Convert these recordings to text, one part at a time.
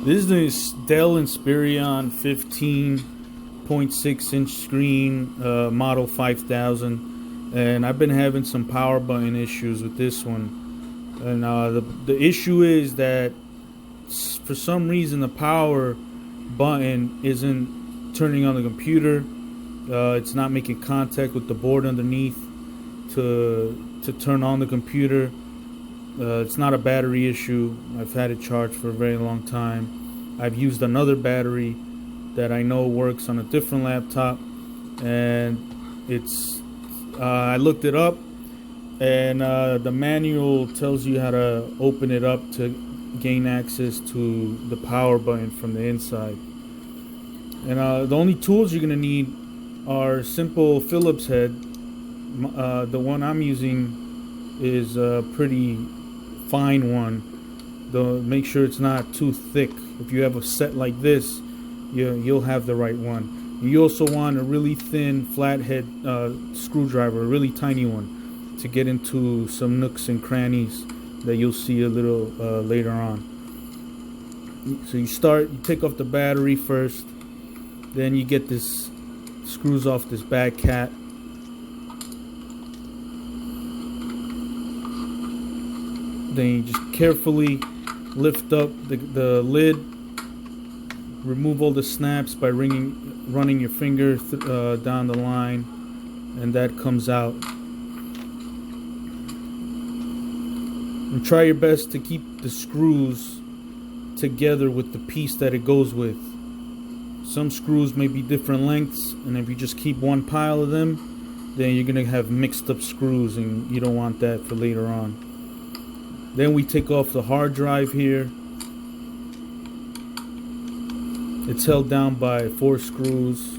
This is the Dell Inspirion 15.6-inch screen, model 5000, and I've been having some power button issues with this one. And the issue is that for some reason the power button isn't turning on the computer. It's not making contact with the board underneath to turn on the computer. It's not a battery issue. I've had it charged for a very long time. I've used another battery that I know works on a different laptop, and I looked it up, and the manual tells you how to open it up to gain access to the power button from the inside. And the only tools you're going to need are simple Phillips head. The one I'm using is a pretty fine one. Make sure it's not too thick. If you have a set like this, you'll have the right one. You also want a really thin flathead screwdriver, a really tiny one, to get into some nooks and crannies that you'll see a little later on. So you take off the battery first, then you get this screws off this back cap. Then you just carefully lift up the lid, remove all the snaps by running your finger down the line, and that comes out. And try your best to keep the screws together with the piece that it goes with. Some screws may be different lengths, and if you just keep one pile of them, then you're going to have mixed up screws, and you don't want that for later on. Then we take off the hard drive here. It's held down by 4 screws.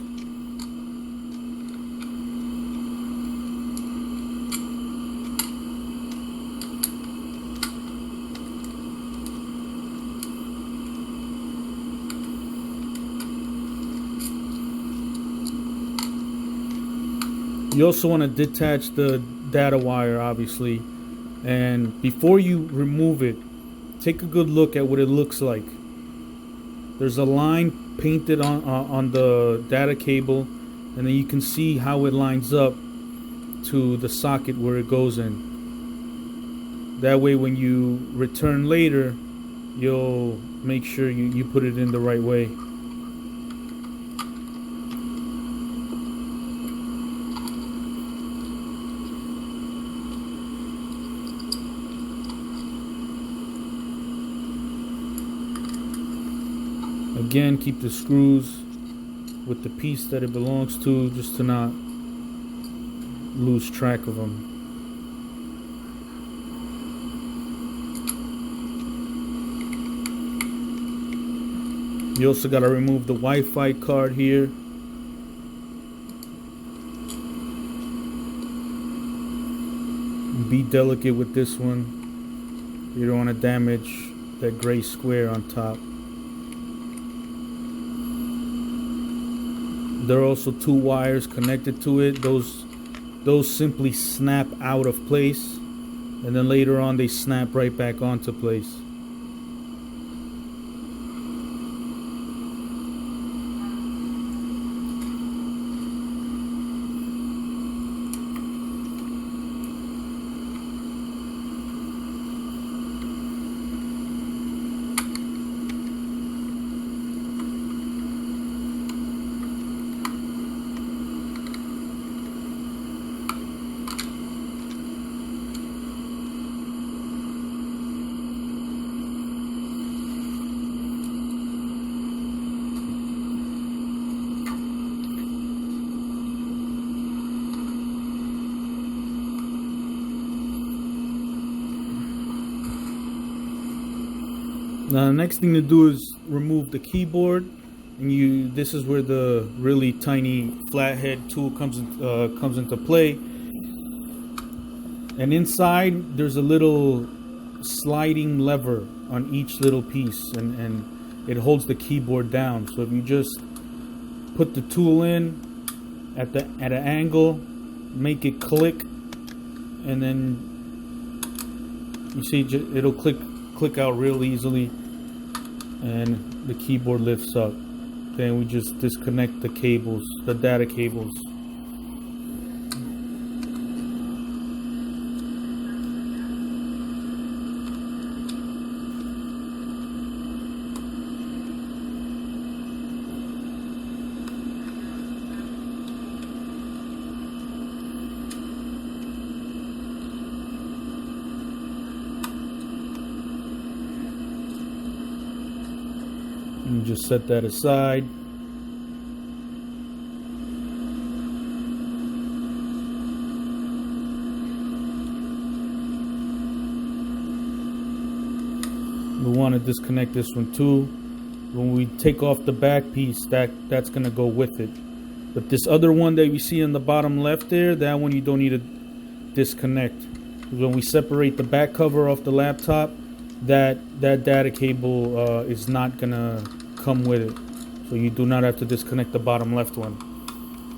You also want to detach the data wire, obviously. And before you remove it, take a good look at what it looks like. There's a line painted on the data cable, and then you can see how it lines up to the socket where it goes in. That way when you return later, you'll make sure you put it in the right way. Again, keep the screws with the piece that it belongs to, just to not lose track of them. You also got to remove the Wi-Fi card here. Be delicate with this one. You don't want to damage that gray square on top. There are also 2 wires connected to it. Those simply snap out of place, and then later on they snap right back onto place. Now the next thing to do is remove the keyboard, and this is where the really tiny flathead tool comes into play. And inside there's a little sliding lever on each little piece, and it holds the keyboard down. So if you just put the tool in at an angle, make it click, and then you see it'll click out real easily. and the keyboard lifts up. Then we just disconnect the cables, the data cables. And just set that aside. We want to disconnect this one too. When we take off the back piece, that's going to go with it. But this other one that we see on the bottom left there, that one you don't need to disconnect. When we separate the back cover off the laptop, that data cable is not gonna come with it, so you do not have to disconnect the bottom left one.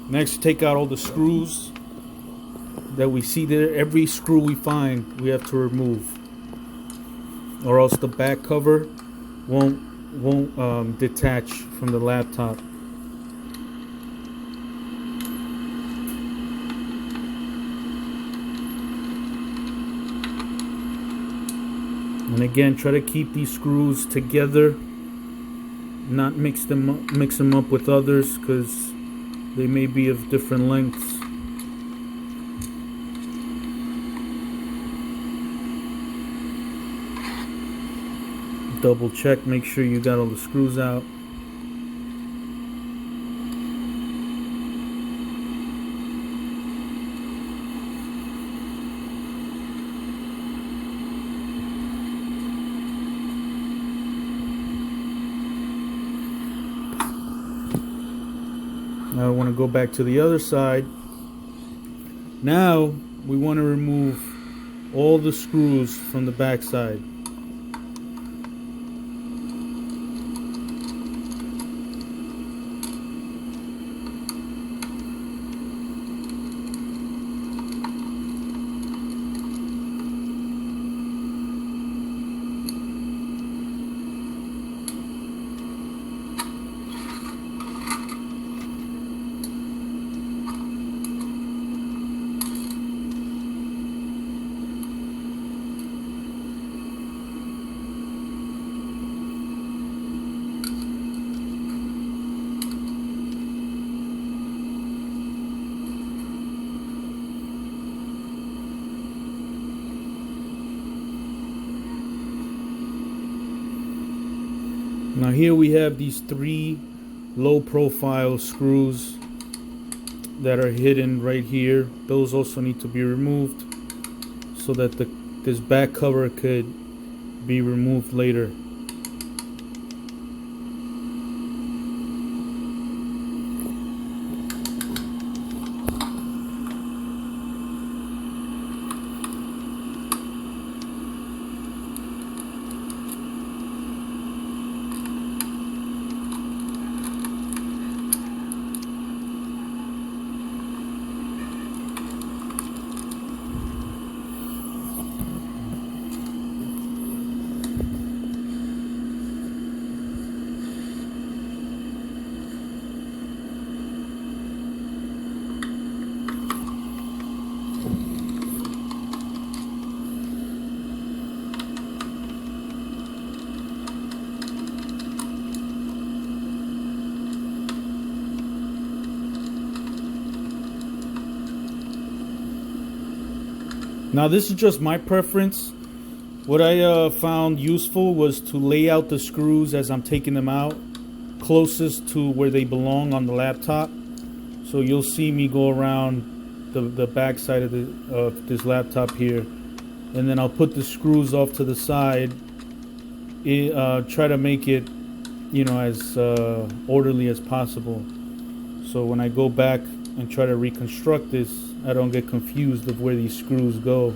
Next, take out all the screws that we see there. Every screw we find, we have to remove, or else the back cover won't detach from the laptop. And again, try to keep these screws together, not mix them up with others, because they may be of different lengths. Double check, make sure you got all the screws out. Now I want to go back to the other side. Now we want to remove all the screws from the back side. Now here we have these 3 low profile screws that are hidden right here. Those also need to be removed so that this back cover could be removed later. Now this is just my preference. What I found useful was to lay out the screws as I'm taking them out closest to where they belong on the laptop. So you'll see me go around the back side of this laptop here, and then I'll put the screws off to the side. Try to make it, as orderly as possible. So when I go back and try to reconstruct this, I don't get confused of where these screws go.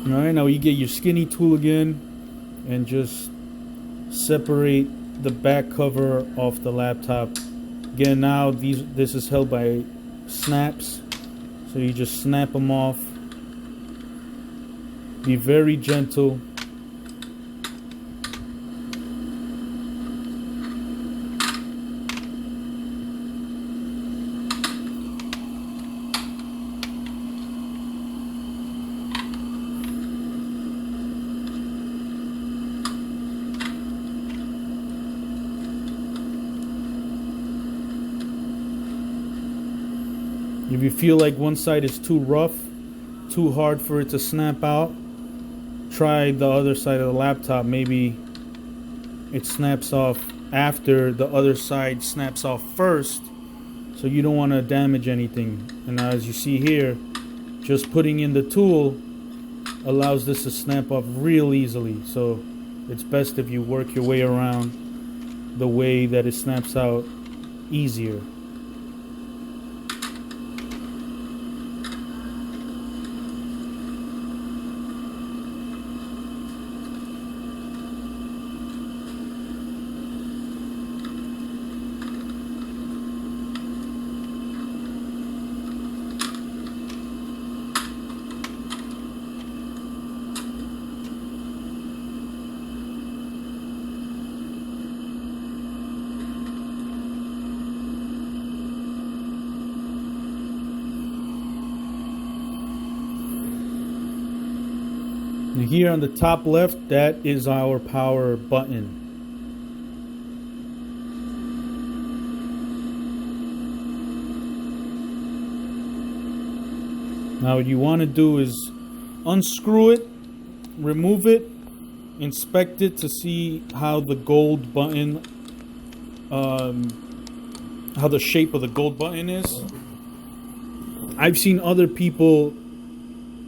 All right, now you get your skinny tool again and just separate the back cover off the laptop. Again, now this is held by snaps, so you just snap them off. Be very gentle. If you feel like one side is too rough, too hard for it to snap out, try the other side of the laptop. Maybe it snaps off after the other side snaps off first, so you don't want to damage anything. And as you see here, just putting in the tool allows this to snap off real easily. So it's best if you work your way around the way that it snaps out easier. And here on the top left, that is our power button. Now what you want to do is unscrew it, remove it, inspect it to see how the gold button, how the shape of the gold button is. I've seen other people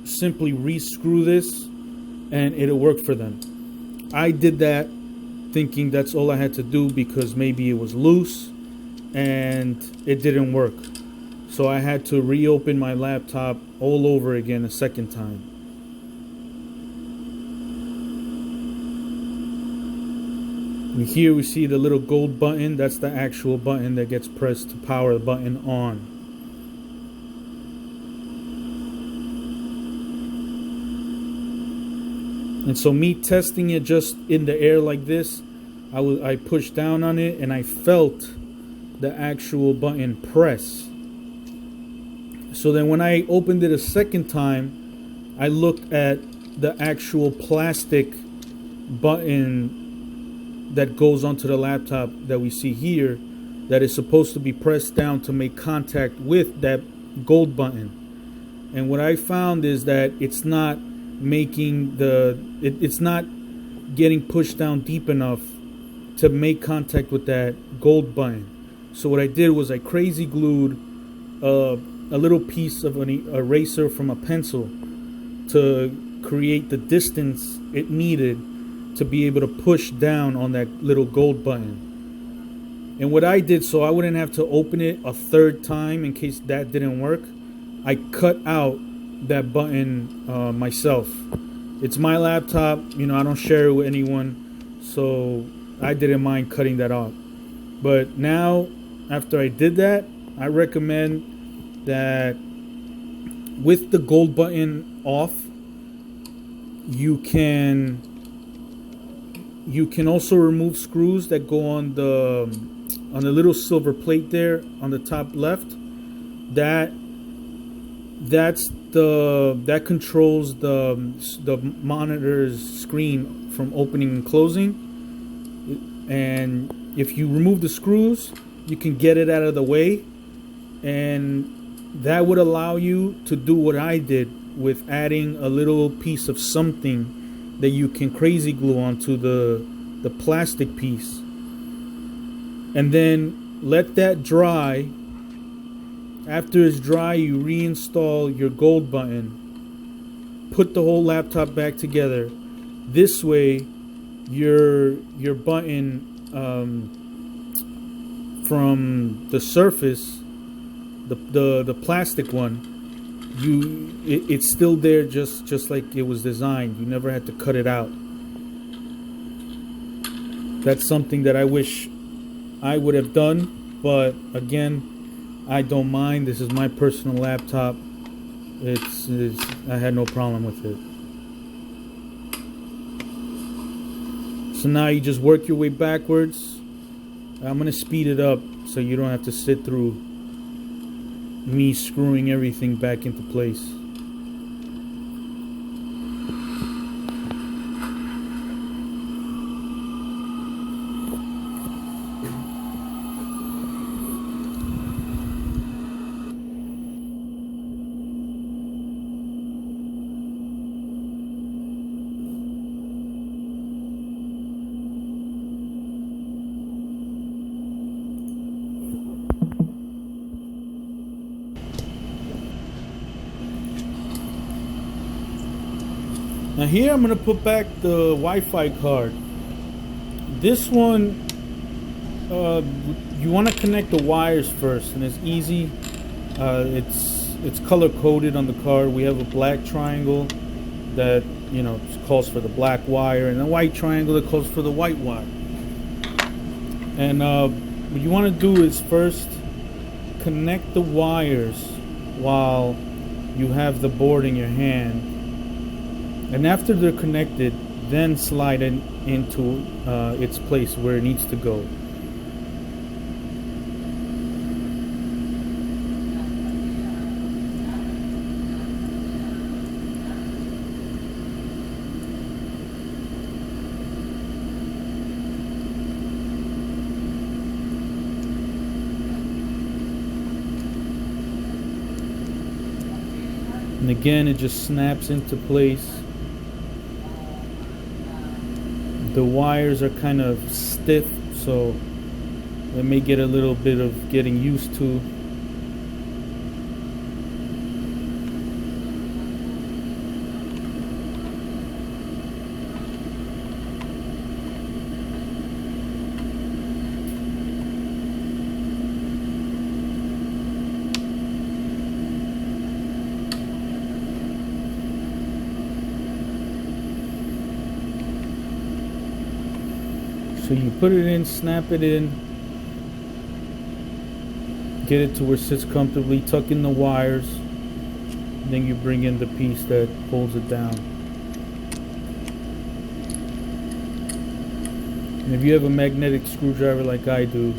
simply re-screw this and it'll work for them. I did that thinking that's all I had to do because maybe it was loose and it didn't work. So I had to reopen my laptop all over again a second time. And here we see the little gold button. That's the actual button that gets pressed to power the button on. And so me testing it just in the air like this, I pushed down on it and I felt the actual button press. So then when I opened it a second time, I looked at the actual plastic button that goes onto the laptop that we see here, that is supposed to be pressed down to make contact with that gold button. And what I found is that it's not making it's not getting pushed down deep enough to make contact with that gold button. So what I did was I crazy glued a little piece of an eraser from a pencil to create the distance it needed to be able to push down on that little gold button. And what I did, so I wouldn't have to open it a third time in case that didn't work, I cut out that button myself. It's my laptop, you know, I don't share it with anyone, so I didn't mind cutting that off. But now, after I did that, I recommend that with the gold button off, you can also remove screws that go on the little silver plate there on the top left. That controls the monitor's screen from opening and closing. And if you remove the screws, you can get it out of the way, and that would allow you to do what I did with adding a little piece of something that you can crazy glue onto the plastic piece, and then let that dry. After it's dry, you reinstall your gold button, put the whole laptop back together. This way, your button from the surface, the plastic one, it's still there, just like it was designed. You never had to cut it out. That's something that I wish I would have done, but again, I don't mind. This is my personal laptop. I had no problem with it. So now you just work your way backwards. I'm going to speed it up so you don't have to sit through me screwing everything back into place. Now here I'm going to put back the Wi-Fi card. This one, you want to connect the wires first, and it's easy. It's color coded on the card. We have a black triangle that calls for the black wire, and a white triangle that calls for the white wire. And what you want to do is first connect the wires while you have the board in your hand. And after they're connected, then slide it into its place where it needs to go. And again, it just snaps into place. The wires are kind of stiff, so it may get a little bit of getting used to. So you put it in, snap it in, get it to where it sits comfortably, tuck in the wires, then you bring in the piece that holds it down. And if you have a magnetic screwdriver like I do,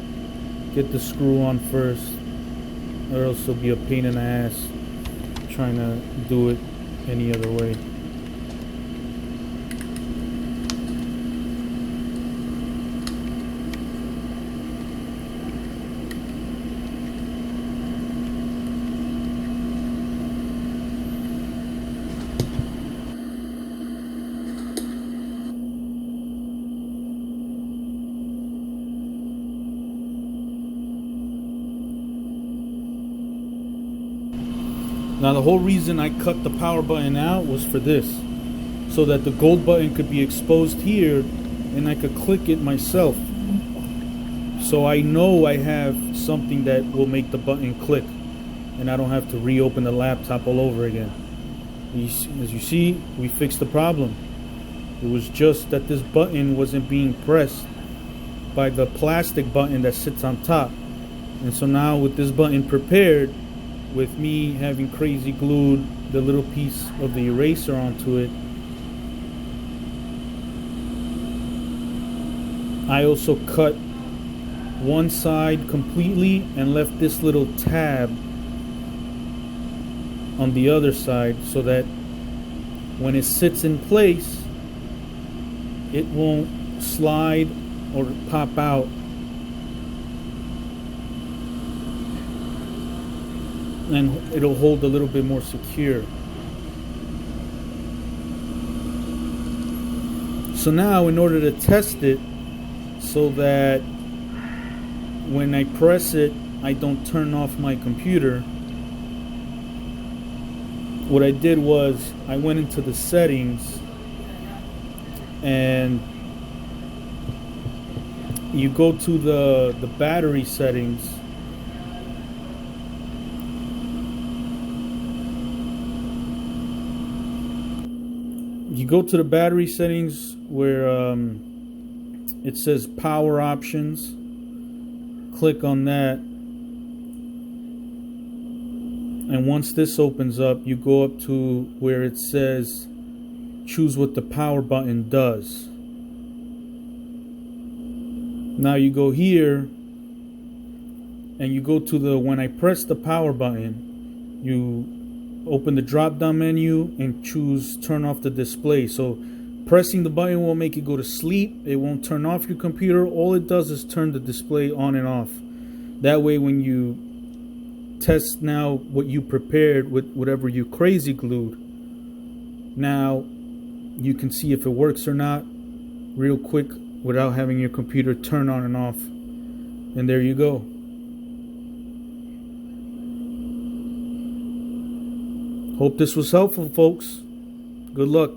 get the screw on first, or else it'll be a pain in the ass trying to do it any other way. Now the whole reason I cut the power button out was for this, so that the gold button could be exposed here and I could click it myself. So I know I have something that will make the button click and I don't have to reopen the laptop all over again. As you see, we fixed the problem. It was just that this button wasn't being pressed by the plastic button that sits on top. And so now with this button prepared, with me having crazy glued the little piece of the eraser onto it, I also cut one side completely and left this little tab on the other side so that when it sits in place, it won't slide or pop out. And it'll hold a little bit more secure. So now, in order to test it so that when I press it I don't turn off my computer, what I did was I went into the settings, and you go to the battery settings, You go to the battery settings where it says power options. Click on that. And once this opens up, you go up to where it says choose what the power button does. Now you go here and you go to the when I press the power button, you open the drop down menu and choose turn off the display. So pressing the button won't make it go to sleep. It won't turn off your computer. All it does is turn the display on and off. That way when you test now what you prepared with whatever you crazy glued, now you can see if it works or not real quick without having your computer turn on and off. And there you go. Hope this was helpful, folks. Good luck.